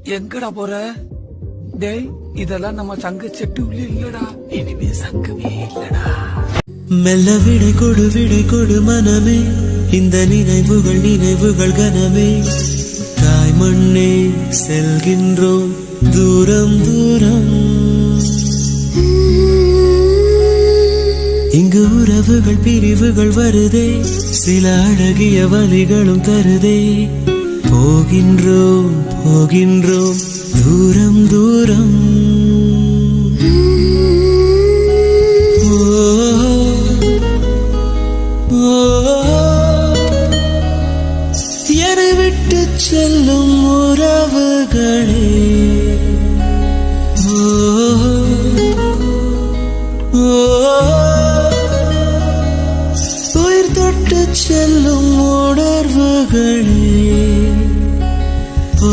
எங்கடா போற? டேய், இதெல்லாம் நம்ம சங்க செட்டு உள்ள இல்லடா. இனிமே சங்கமே இல்லடா. மெல்ல விடை கொடு மனமே, இந்த நினைவுகள் கனமே. தாய் மண்ணே செல்கின்றோம் தூரம் தூரம். இங்கு உறவுகள் பிரிவுகள் வருதே, சில அழகிய வலிகளும் தருதே. போகின்றோம் தூரம் தூரம்.